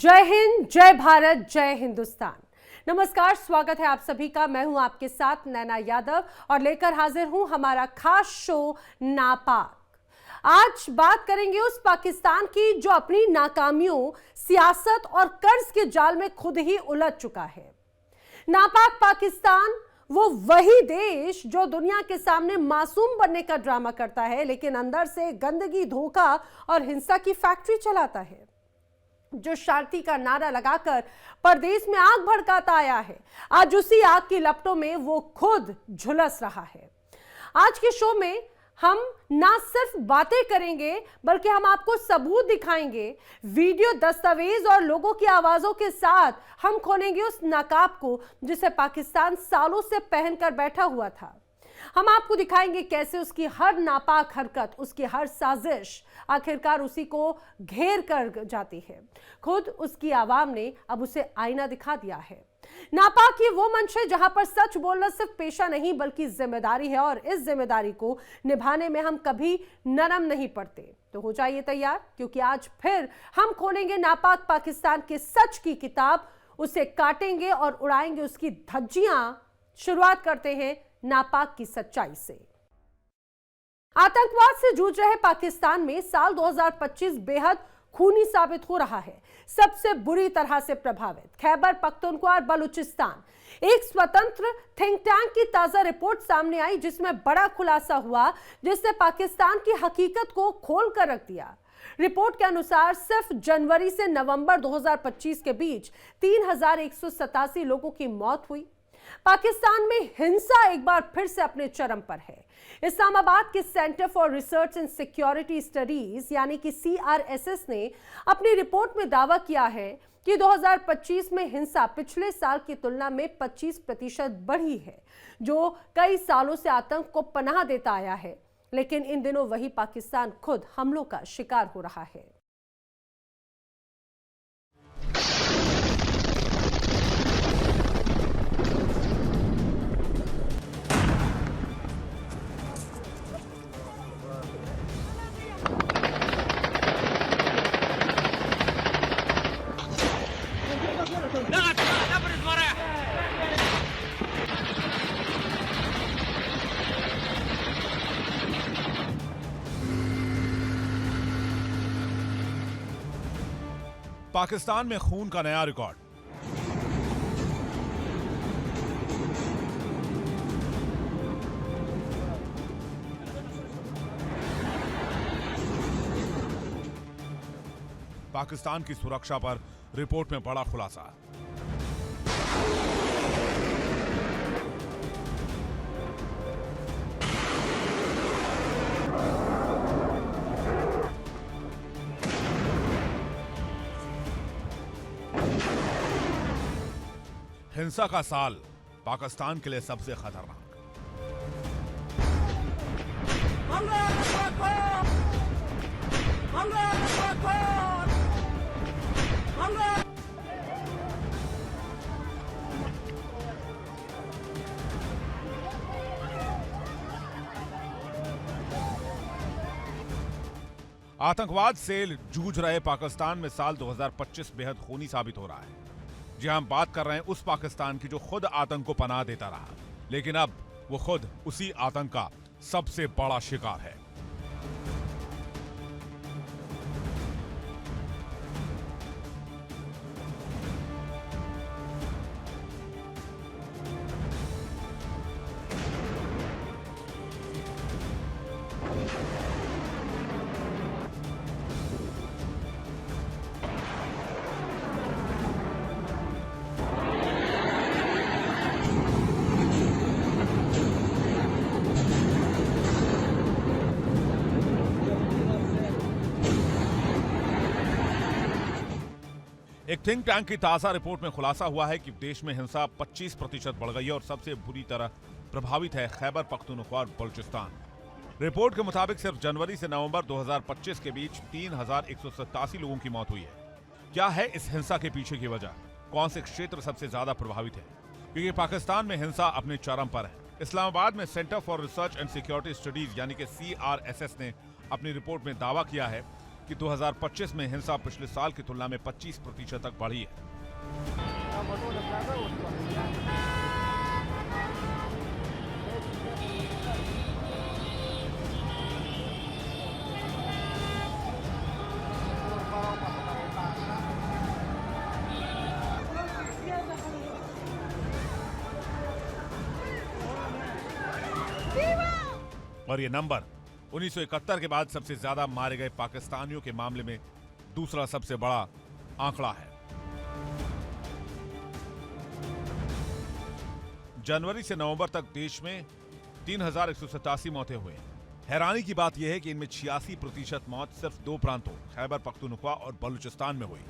जय हिंद, जय भारत, जय हिंदुस्तान। नमस्कार, स्वागत है आप सभी का। मैं हूं आपके साथ नैना यादव और लेकर हाजिर हूं हमारा खास शो नापाक। आज बात करेंगे उस पाकिस्तान की जो अपनी नाकामियों, सियासत और कर्ज के जाल में खुद ही उलझ चुका है। नापाक पाकिस्तान वो वही देश जो दुनिया के सामने मासूम बनने का ड्रामा करता है, लेकिन अंदर से गंदगी, धोखा और हिंसा की फैक्ट्री चलाता है, जो शांति का नारा लगाकर परदेश में आग भड़काता आया है। आज उसी आग की लपटों में वो खुद झुलस रहा है। आज के शो में हम ना सिर्फ बातें करेंगे बल्कि हम आपको सबूत दिखाएंगे, वीडियो, दस्तावेज और लोगों की आवाजों के साथ हम खोलेंगे उस नकाब को जिसे पाकिस्तान सालों से पहनकर बैठा हुआ था। हम आपको दिखाएंगे कैसे उसकी हर नापाक हरकत, उसकी हर साजिश आखिरकार उसी को घेर कर जाती है। खुद उसकी आवाम ने अब उसे आईना दिखा दिया है। नापाक ये वो मंच है जहां पर सच बोलना सिर्फ पेशा नहीं बल्कि जिम्मेदारी है, और इस जिम्मेदारी को निभाने में हम कभी नरम नहीं पड़ते। तो हो जाइए तैयार, क्योंकि आज फिर हम खोलेंगे नापाक पाकिस्तान के सच की किताब, उसे काटेंगे और उड़ाएंगे उसकी धज्जियां। शुरुआत करते हैं नापाक की सच्चाई से। आतंकवाद से जूझ रहे पाकिस्तान में साल 2025 बेहद खूनी साबित हो रहा है। सबसे बुरी तरह से प्रभावित खैबर पख्तूनख्वा और बलूचिस्तान। एक स्वतंत्र थिंक टैंक की ताजा रिपोर्ट सामने आई जिसमें बड़ा खुलासा हुआ, जिसने पाकिस्तान की हकीकत को खोल कर रख दिया। रिपोर्ट के अनुसार सिर्फ जनवरी से नवंबर 2025 के बीच 3187 लोगों की मौत हुई। पाकिस्तान में हिंसा एक बार फिर से अपने चरम पर है। इस्लामाबाद के centre for research and security studies यानी कि CRSS ने अपनी रिपोर्ट में दावा किया है कि 2025 में हिंसा पिछले साल की तुलना में 25% बढ़ी है, जो कई सालों से आतंक को पनाह देता आया है। लेकिन इन दिनों वही पाकिस्तान खुद हमलों का शिकार हो रहा है। पाकिस्तान में खून का नया रिकॉर्ड। पाकिस्तान की सुरक्षा पर रिपोर्ट में बड़ा खुलासा। हिंसा का साल पाकिस्तान के लिए सबसे खतरनाक। आतंकवाद से जूझ रहे पाकिस्तान में साल 2025 बेहद खूनी साबित हो रहा है। जी हम बात कर रहे हैं उस पाकिस्तान की जो खुद आतंक को पनाह देता रहा, लेकिन अब वो खुद उसी आतंक का सबसे बड़ा शिकार है। एक थिंक टैंक की ताजा रिपोर्ट में खुलासा हुआ है कि देश में हिंसा 25% बढ़ गई है और सबसे बुरी तरह प्रभावित है खैबर पख्तूनख्वा और बलूचिस्तान। रिपोर्ट के मुताबिक सिर्फ जनवरी से नवंबर 2025 के बीच 3187 लोगों की मौत हुई है। क्या है इस हिंसा के पीछे की वजह? कौन से क्षेत्र सबसे ज्यादा प्रभावित है? क्योंकि पाकिस्तान में हिंसा अपने चरम पर है। इस्लामाबाद में centre for research and security studies यानी कि CRSS ने अपनी रिपोर्ट में दावा किया है कि 2025 में हिंसा पिछले साल की तुलना में 25% तक बढ़ी है। और ये नंबर 1971 के बाद सबसे ज्यादा मारे गए पाकिस्तानियों के मामले में दूसरा सबसे बड़ा आंकड़ा है। जनवरी से नवंबर तक देश में 3,187 मौतें हुई। हैरानी की बात यह है कि इनमें 86% मौत सिर्फ दो प्रांतों खैबर पख्तूनख्वा और बलूचिस्तान में हुई।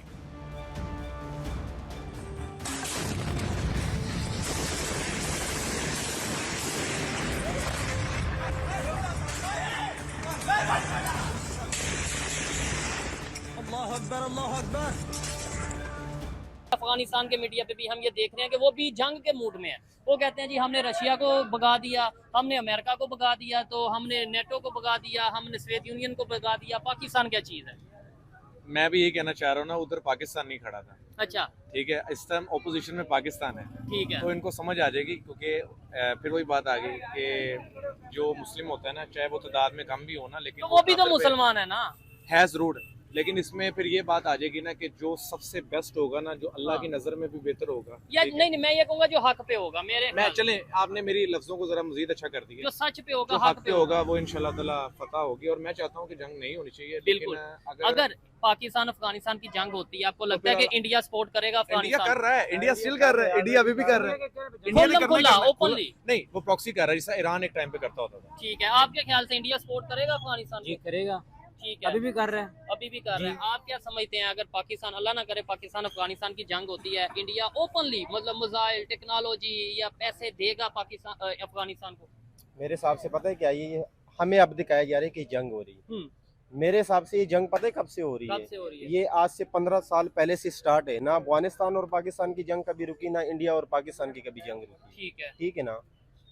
अफगानिस्तान के मीडिया पे भी हम ये देख रहे हैं कि वो भी जंग के मूड में है। वो कहते हैं जी हमने रशिया को भगा दिया, हमने अमेरिका को भगा दिया, तो हमने नेटो को भगा दिया, हमने सोवियत यूनियन को भगा दिया। पाकिस्तान क्या चीज है? मैं भी यही कहना चाह रहा हूँ ना, उधर पाकिस्तान नहीं खड़ा था। अच्छा ठीक है, इस टाइम ओपोजिशन में पाकिस्तान है। ठीक है, तो इनको समझ आ जाएगी, क्योंकि फिर वही बात आ गई कि जो मुस्लिम होता है ना, चाहे वो तादाद में कम भी हो ना, लेकिन तो वो भी तो मुसलमान है ना। है जरूर, लेकिन इसमें फिर ये बात आ जाएगी ना कि जो सबसे बेस्ट होगा ना, जो अल्लाह की नजर में भी बेहतर होगा, या ठीक है? नहीं, मैं ये कहूंगा जो हक पे होगा। मेरे मैं चले, आपने मेरी लफ्जों को जरा मजीद अच्छा कर दिया। जो सच पे होगा, जो हक पे होगा वो इंशाल्लाह ताला फतह होगी। और मैं चाहता हूँ कि जंग नहीं होनी चाहिए। बिल्कुल। लेकिन अगर पाकिस्तान अफगानिस्तान की जंग होती है, आपको लगता है कि इंडिया सपोर्ट करेगा इंडिया अफगानिस्तान? कर रहा है, इंडिया स्टिल कर रहा है, इंडिया अभी भी कर रहा है। इंडिया ने करना खुला, करना है। ओपनली नहीं, वो प्रॉक्सी कर रहा है, जैसा ईरान एक टाइम पे करता होता था। ठीक है, आपके ख्याल से इंडिया सपोर्ट करेगा अफगानिस्तान जी को? करेगा, ठीक है, अभी भी कर रहे हैं। अभी भी कर रहे हैं। आप क्या समझते हैं, अगर पाकिस्तान, अल्लाह ना करे, पाकिस्तान अफगानिस्तान की जंग होती है, इंडिया ओपनली मतलब मिसाइल टेक्नोलॉजी या पैसे देगा पाकिस्तान अफगानिस्तान को? मेरे हिसाब से पता है क्या, ये हमें अब दिखाया जा रहा है कि जंग हो रही है। मेरे हिसाब से ये जंग पता है कब से हो रही कब है? से हो रही है? ये आज से 15 साल पहले से स्टार्ट है ना। अफगानिस्तान और पाकिस्तान की जंग कभी रुकी ना, इंडिया और पाकिस्तान की कभी जंग रुकी। ठीक है, ठीक है ना।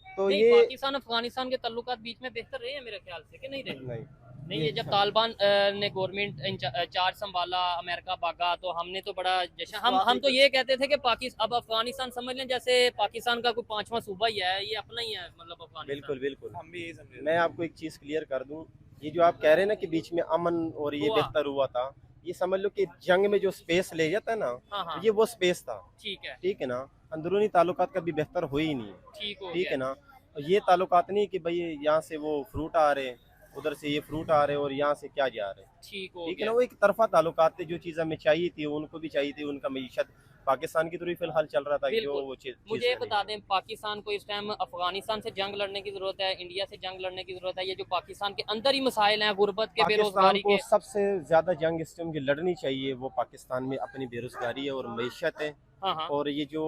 तो नहीं, ये पाकिस्तान अफगानिस्तान के तल्लुकात बीच में बेहतर रहे हैं मेरे ख्याल से, कि नहीं रहे? नहीं, नहीं, ये जब तालिबान ने गवर्नमेंट चार्ज संभाला, अमेरिका भागा, तो हमने तो बड़ा जश्न, हम तो ये कहते थे कि पाकिस्तान, अब अफगानिस्तान समझ लें जैसे पाकिस्तान का कोई 5वां सूबा ही है, ये अपना ही है, मतलब अफगानिस्तान। बिल्कुल बिल्कुल। हम भी यही समझे। मैं आपको एक चीज क्लियर कर दूं, ये जो आप कह रहे हैं ना कि बीच में अमन और ये हुआ। बेहतर हुआ था, ये समझ लो कि जंग में जो स्पेस ले जाता है ना, हाँ हाँ, ये वो स्पेस था। ठीक है, ठीक है ना। अंदरूनी ताल्लुकात कभी बेहतर हो ही नहीं। ठीक हो ठीक है गया। ना। ये ताल्लुकात नहीं कि भाई यहाँ से वो फ्रूट आ रहे हैं, उधर से ये फ्रूट आ रहे हैं और यहाँ से क्या जा रहे हैं। ठीक हो ठीक है गया। ना। वो एक तरफा ताल्लुकात थे, जो चीज़ हमें चाहिए थी उनको भी चाहिए थी। उनका मईशत पाकिस्तान की तरफ ही फिलहाल चल रहा था कि जो बिल्कुल। वो चीज़ मुझे ये बता दें, पाकिस्तान को इस टाइम अफगानिस्तान से जंग लड़ने की जरूरत है, इंडिया से जंग लड़ने की जरूरत है? ये जो पाकिस्तान के अंदर ही मसाइल हैं, गुर्बत के, पाकिस्तान बेरोजगारी को के। सबसे ज्यादा जंग इस टाइम जो लड़नी चाहिए वो पाकिस्तान में अपनी बेरोजगारी है और मईशत है। हाँ हाँ, और ये जो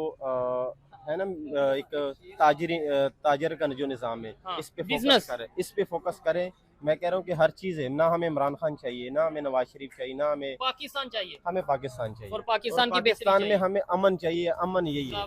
है ना, एक ताजर का जो निज़ाम है, हाँ, इस पे business। फोकस करें, इस पे फोकस करें। मैं कह रहा हूँ कि हर चीज़ है ना, हमें इमरान खान चाहिए ना, हमें नवाज शरीफ चाहिए ना, हमें पाकिस्तान चाहिए पाकिस्तान चाहिए। और पाकिस्तान की बेहतरी पाकिस्तान में चाहिए। हमें अमन चाहिए। अमन यही है।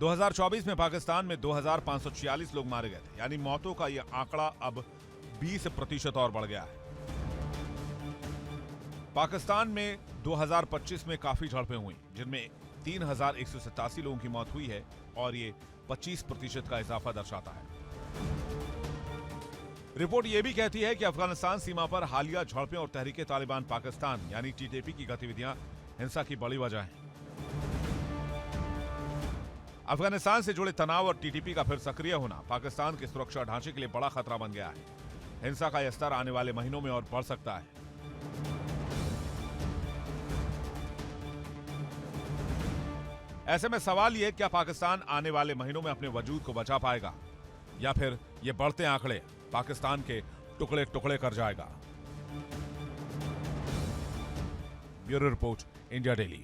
2024 में पाकिस्तान में 2,546 लोग मारे गए थे, यानी मौतों का यह आंकड़ा अब 20% और बढ़ गया है। पाकिस्तान में 2025 में काफी झड़पें हुई, जिनमें 3,187 लोगों की मौत हुई है और ये 25% का इजाफा दर्शाता है। रिपोर्ट यह भी कहती है कि अफगानिस्तान सीमा पर हालिया झड़पें और तहरीके तालिबान पाकिस्तान यानी टीटीपी की गतिविधियां हिंसा की बड़ी वजह हैं। अफगानिस्तान से जुड़े तनाव और टीटीपी का फिर सक्रिय होना पाकिस्तान के सुरक्षा ढांचे के लिए बड़ा खतरा बन गया है। हिंसा का यह स्तर आने वाले महीनों में और बढ़ सकता है। ऐसे में सवाल यह, क्या पाकिस्तान आने वाले महीनों में अपने वजूद को बचा पाएगा या फिर ये बढ़ते आंकड़े पाकिस्तान के टुकड़े टुकड़े कर जाएगा? Bureau report, India daily.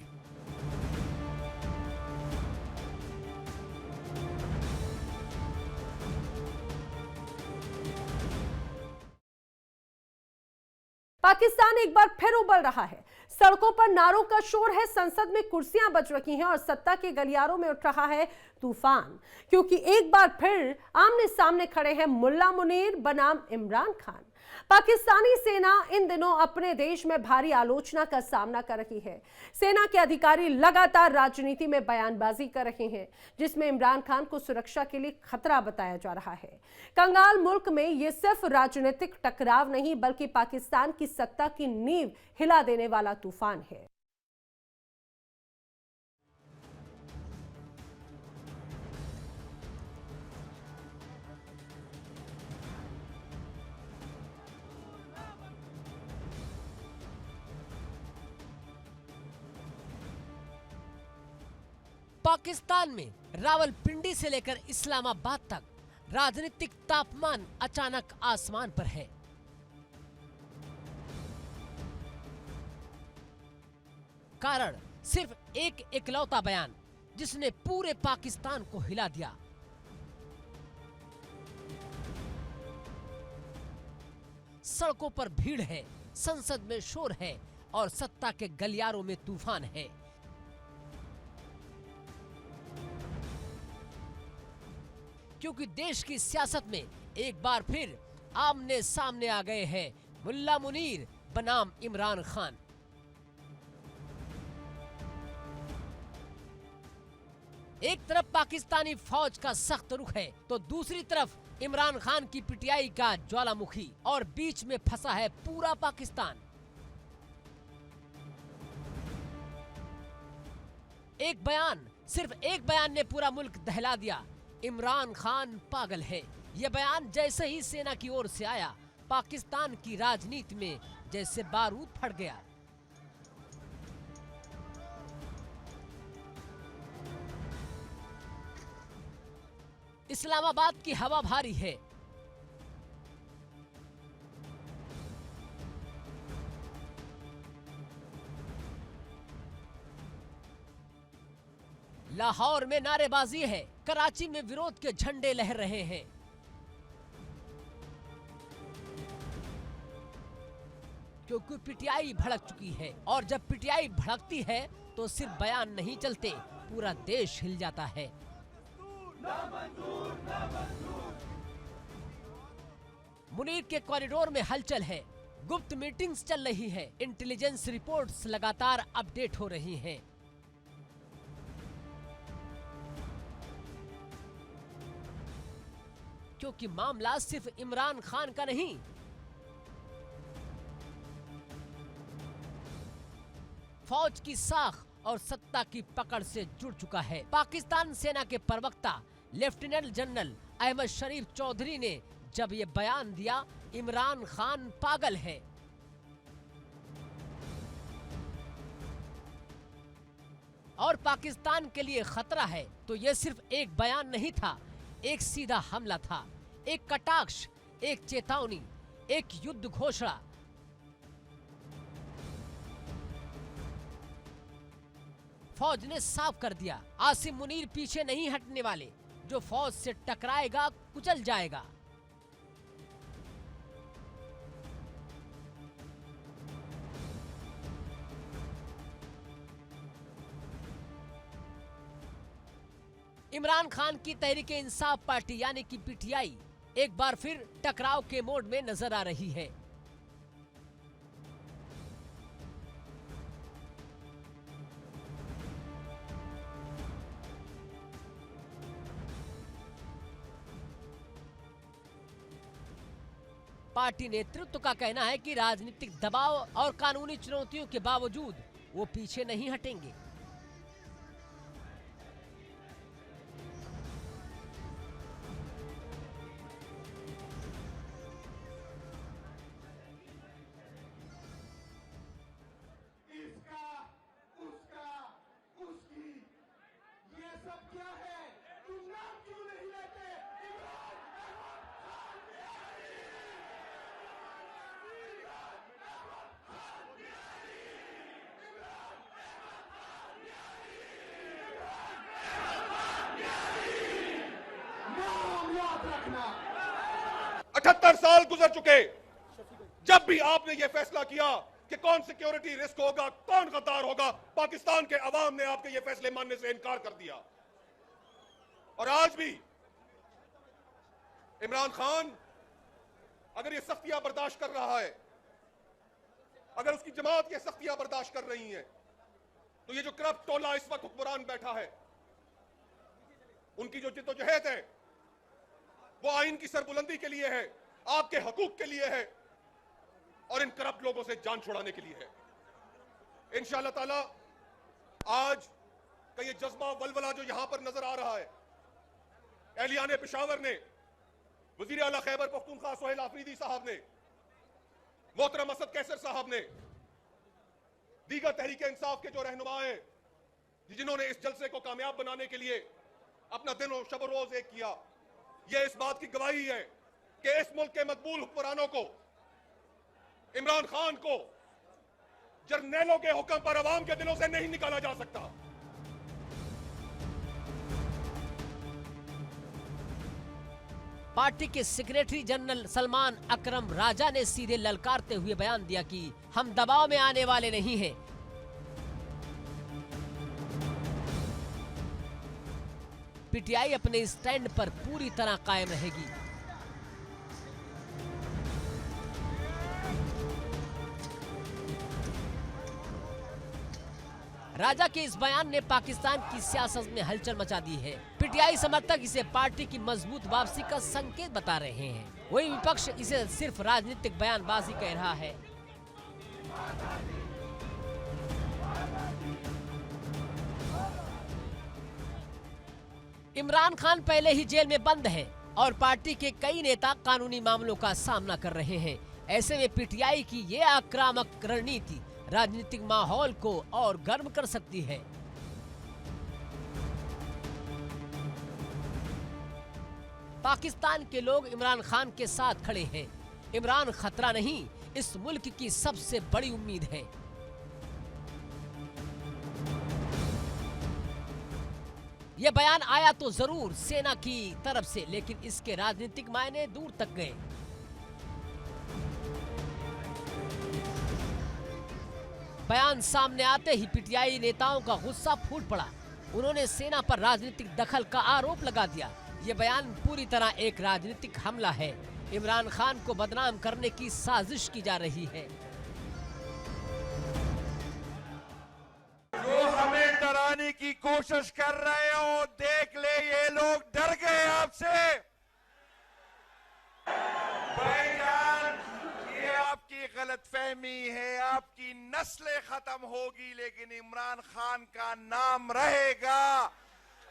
Pakistan एक बार फिर उबल रहा है। सड़कों पर नारों का शोर है, संसद में कुर्सियां बच रही हैं और सत्ता के गलियारों में उठ रहा है तूफान, क्योंकि एक बार फिर आमने सामने खड़े हैं मुल्ला मुनीर बनाम इमरान खान। पाकिस्तानी सेना इन दिनों अपने देश में भारी आलोचना का सामना कर रही है। सेना के अधिकारी लगातार राजनीति में बयानबाजी कर रहे हैं, जिसमें इमरान खान को सुरक्षा के लिए खतरा बताया जा रहा है। कंगाल मुल्क में यह सिर्फ राजनीतिक टकराव नहीं, बल्कि पाकिस्तान की सत्ता की नींव हिला देने वाला तूफान है। पाकिस्तान में रावलपिंडी से लेकर इस्लामाबाद तक राजनीतिक तापमान अचानक आसमान पर है। कारण सिर्फ एक इकलौता बयान जिसने पूरे पाकिस्तान को हिला दिया। सड़कों पर भीड़ है, संसद में शोर है और सत्ता के गलियारों में तूफान है। क्योंकि देश की सियासत में एक बार फिर आमने सामने आ गए हैं मुल्ला मुनीर बनाम इमरान खान। एक तरफ पाकिस्तानी फौज का सख्त रुख है तो दूसरी तरफ इमरान खान की पीटीआई का ज्वालामुखी, और बीच में फंसा है पूरा पाकिस्तान। सिर्फ एक बयान ने पूरा मुल्क दहला दिया। इमरान खान पागल है। यह बयान जैसे ही सेना की ओर से आया, पाकिस्तान की राजनीति में जैसे बारूद फट गया। इस्लामाबाद की हवा भारी है। लाहौर में नारेबाजी है, कराची में विरोध के झंडे लहर रहे हैं। क्योंकि पीटीआई भड़क चुकी है, और जब पीटीआई भड़कती है तो सिर्फ बयान नहीं चलते, पूरा देश हिल जाता है। मुनीर के कॉरिडोर में हलचल है, गुप्त मीटिंग्स चल रही है, इंटेलिजेंस रिपोर्ट्स लगातार अपडेट हो रही हैं। क्योंकि मामला सिर्फ इमरान खान का नहीं, फौज की साख और सत्ता की पकड़ से जुड़ चुका है। पाकिस्तान सेना के प्रवक्ता लेफ्टिनेंट जनरल अहमद शरीफ चौधरी ने जब ये बयान दिया, इमरान खान पागल है, और पाकिस्तान के लिए खतरा है, तो यह सिर्फ एक बयान नहीं था, एक सीधा हमला था, एक कटाक्ष, एक चेतावनी, एक युद्ध घोषणा। फौज ने साफ कर दिया, आसिम मुनीर पीछे नहीं हटने वाले, जो फौज से टकराएगा कुचल जाएगा। इमरान खान की तहरीक इंसाफ पार्टी यानी कि पीटीआई एक बार फिर टकराव के मोड में नजर आ रही है। पार्टी नेतृत्व का कहना है कि राजनीतिक दबाव और कानूनी चुनौतियों के बावजूद वो पीछे नहीं हटेंगे। साल गुजर चुके, जब भी आपने आपने ये फैसला किया कि कौन सिक्योरिटी रिस्क होगा, कौन गद्दार होगा, पाकिस्तान के अवाम ने आपके ये फैसले मानने से इनकार कर दिया। और आज भी इमरान खान अगर ये सख्तियां बर्दाश्त कर रहा है, अगर उसकी जमात ये सख्तियां बर्दाश्त कर रही है, तो ये जो करप्ट टोला इस वक्त हुक्मरान बैठा है, उनकी जो जिद्दोजहद है वो आइन की सरबुलंदी के लिए है, आपके हकूक के लिए है और इन करप्ट लोगों से जान छुड़ाने के लिए है। इंशाअल्लाह ताला आज का ये जज्बा वलवला जो यहां पर नजर आ रहा है, एहलियाने पेशावर ने, वजीर आला खैबर पख्तूनख्वा सोहेल आफरीदी साहब ने, मोहतरम असद कैसर साहब ने, दीगर तहरीक इंसाफ के जो रहनुमा हैं जिन्होंने इस जलसे को कामयाब बनाने के लिए अपना दिन और शब रोज एक किया, यह इस बात की गवाही है कि इस मुल्क के मकबूल हुक्मरानों को, इमरान खान को जर्नैलों के हुक्म पर अवाम के दिलों से नहीं निकाला जा सकता। पार्टी के सेक्रेटरी जनरल सलमान अकरम राजा ने सीधे ललकारते हुए बयान दिया कि हम दबाव में आने वाले नहीं हैं। पीटीआई अपने स्टैंड पर पूरी तरह कायम रहेगी। राजा के इस बयान ने पाकिस्तान की सियासत में हलचल मचा दी है। पीटीआई समर्थक इसे पार्टी की मजबूत वापसी का संकेत बता रहे हैं, वही विपक्ष इसे सिर्फ राजनीतिक बयानबाजी कह रहा है। इमरान खान पहले ही जेल में बंद है और पार्टी के कई नेता कानूनी मामलों का सामना कर रहे हैं। ऐसे में पीटीआई की ये आक्रामक रणनीति राजनीतिक माहौल को और गर्म कर सकती है। पाकिस्तान के लोग इमरान खान के साथ खड़े हैं। इमरान खतरा नहीं, इस मुल्क की सबसे बड़ी उम्मीद है। यह बयान आया तो जरूर सेना की तरफ से, लेकिन इसके राजनीतिक मायने दूर तक गए। बयान सामने आते ही पीटीआई नेताओं का गुस्सा फूट पड़ा। उन्होंने सेना पर राजनीतिक दखल का आरोप लगा दिया। ये बयान पूरी तरह एक राजनीतिक हमला है। इमरान खान को बदनाम करने की साजिश की जा रही है। जो हमें डराने की कोशिश कर रहे हो, देख ले ये लोग डर गए आपसे। भाईजान, ये आपकी गलतफहमी है, आपकी नस्लें खत्म होगी लेकिन इमरान खान का नाम रहेगा।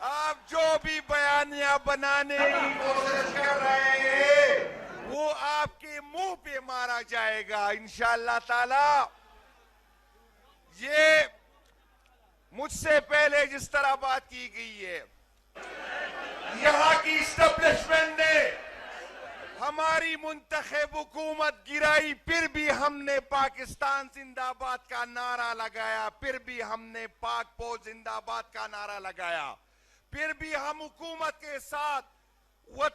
आप जो भी बयानियां बनाने की कोशिश कर रहे हैं वो आपके मुंह पे मारा जाएगा इंशाअल्लाह ताला। ये मुझसे पहले जिस तरह बात की गई है, यहाँ की इस्टेब्लिशमेंट ने हमारी मुंतखब हुकूमत गिराई, फिर भी हमने पाकिस्तान जिंदाबाद का नारा लगाया, फिर भी हमने पाक फौज जिंदाबाद का नारा लगाया, फिर भी हम हुकूमत के साथ,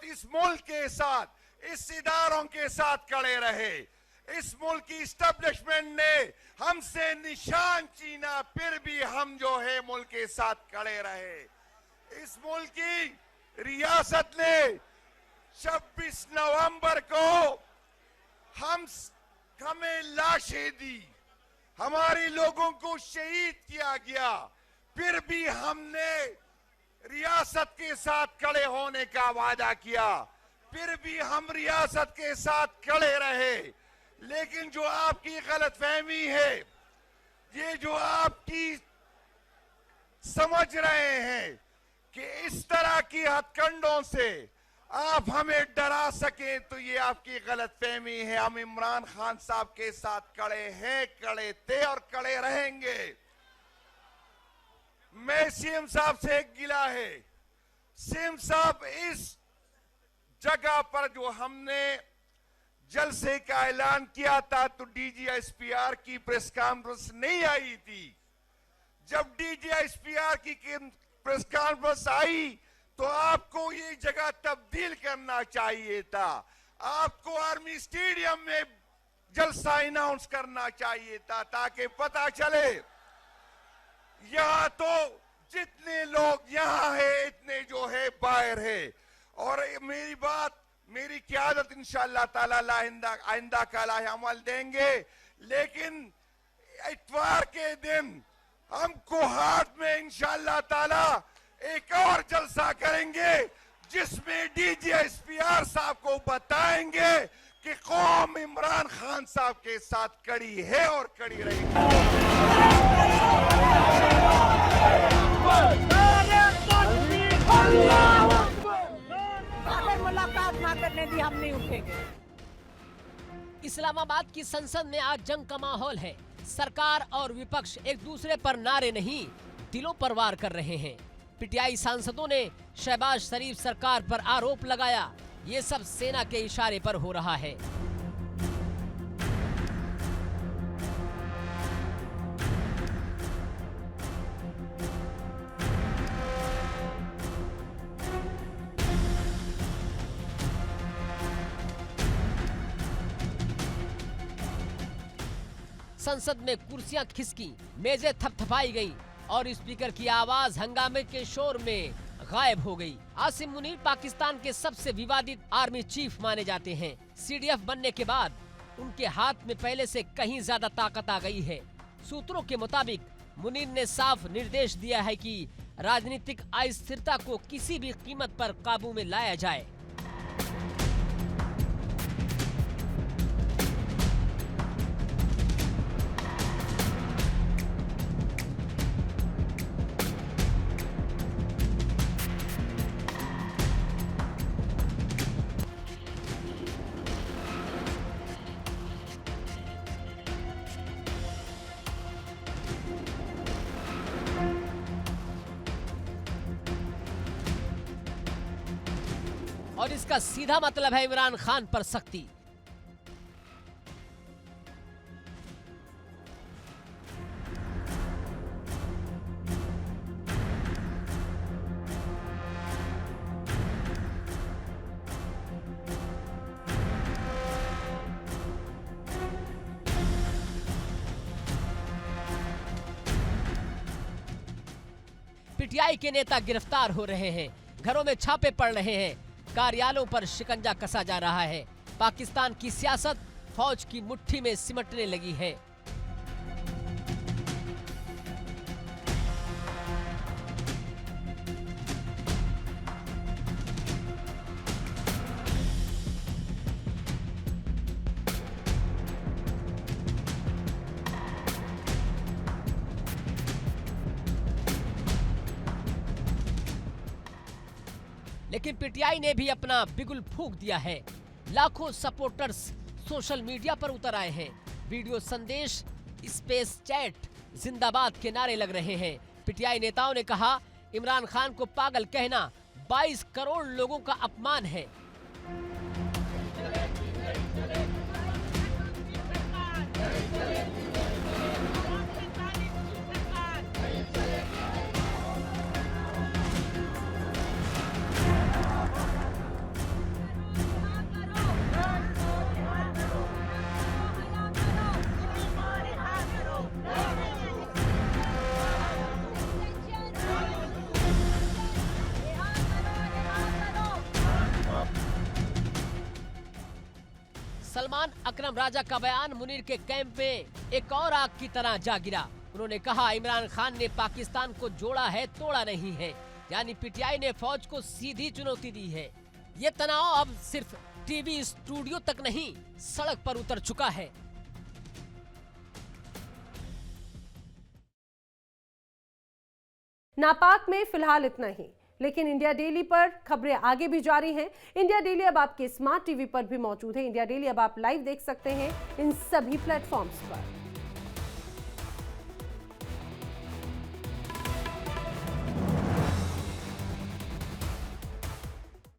इस मुल्क के साथ, इस इदारों के साथ खड़े रहे। इस मुल्क की इस्टेब्लिशमेंट ने हमसे निशान छीना, फिर भी हम जो है मुल्क के साथ खड़े रहे। इस मुल्क की रियासत ने 26 नवंबर को हमें लाशें दी, हमारे लोगों को शहीद किया गया, फिर भी हमने रियासत के साथ खड़े होने का वादा किया, फिर भी हम रियासत के साथ खड़े रहे। लेकिन जो आपकी गलतफहमी है, ये जो आपकी समझ रहे हैं कि इस तरह की हथकंडों से आप हमें डरा सकें, तो ये आपकी गलतफहमी है। हम इमरान खान साहब के साथ खड़े हैं, खड़े थे और खड़े रहेंगे। मैं सीएम साहब से एक गिला है, सीएम साहब इस जगह पर जो हमने जलसे का ऐलान किया था तो डीजीएसपीआर की प्रेस कॉन्फ्रेंस नहीं आई थी। जब डीजीएसपीआर की प्रेस कॉन्फ्रेंस आई तो आपको ये जगह तब्दील करना चाहिए था। आपको आर्मी स्टेडियम में जलसा अनाउंस करना चाहिए था, ताकि पता चले यहाँ तो जितने लोग यहाँ है इतने जो है बाहर है। और मेरी क़यादत इंशाअल्लाह ताला आइंदा काला अमल देंगे, लेकिन इतवार के दिन हम कोहाट में इंशाअल्लाह ताला एक और जलसा करेंगे, जिसमें DGSPR साहब को बताएंगे कि कौम इमरान खान साहब के साथ खड़ी है और खड़ी रहेगी। मुलाकात ना करने दी हम नहीं उठेंगे। इस्लामाबाद की संसद में आज जंग का माहौल है। सरकार और विपक्ष एक दूसरे पर नारे नहीं, दिलों पर वार कर रहे हैं। पीटीआई सांसदों ने शहबाज शरीफ सरकार पर आरोप लगाया, ये सब सेना के इशारे पर हो रहा है। संसद में कुर्सियां खिसकी, मेजें थपथपाई गई और स्पीकर की आवाज हंगामे के शोर में गायब हो गई। आसिम मुनीर पाकिस्तान के सबसे विवादित आर्मी चीफ माने जाते हैं। CDF बनने के बाद उनके हाथ में पहले से कहीं ज्यादा ताकत आ गई है। सूत्रों के मुताबिक मुनीर ने साफ निर्देश दिया है कि राजनीतिक अस्थिरता को किसी भी कीमत पर काबू में लाया जाए। और इसका सीधा मतलब है इमरान खान पर सख्ती। पीटीआई के नेता गिरफ्तार हो रहे हैं, घरों में छापे पड़ रहे हैं, कार्यालयों पर शिकंजा कसा जा रहा है। पाकिस्तान की सियासत फौज की मुट्ठी में सिमटने लगी है। लेकिन पीटीआई ने भी अपना बिगुल फूंक दिया है। लाखों सपोर्टर्स सोशल मीडिया पर उतर आए हैं। वीडियो संदेश, स्पेस चैट, जिंदाबाद के नारे लग रहे हैं। पीटीआई नेताओं ने कहा, इमरान खान को पागल कहना 22 करोड़ लोगों का अपमान है। सलमान अकरम राजा का बयान मुनीर के कैंप में एक और आग की तरह जा गिरा। उन्होंने कहा, इमरान खान ने पाकिस्तान को जोड़ा है, तोड़ा नहीं है। यानी पीटीआई ने फौज को सीधी चुनौती दी है। ये तनाव अब सिर्फ टीवी स्टूडियो तक नहीं, सड़क पर उतर चुका है। नापाक में फिलहाल इतना ही, लेकिन इंडिया डेली पर खबरें आगे भी जारी हैं। इंडिया डेली अब आपके स्मार्ट टीवी पर भी मौजूद है। इंडिया डेली अब आप लाइव देख सकते हैं इन सभी प्लेटफॉर्म्स पर।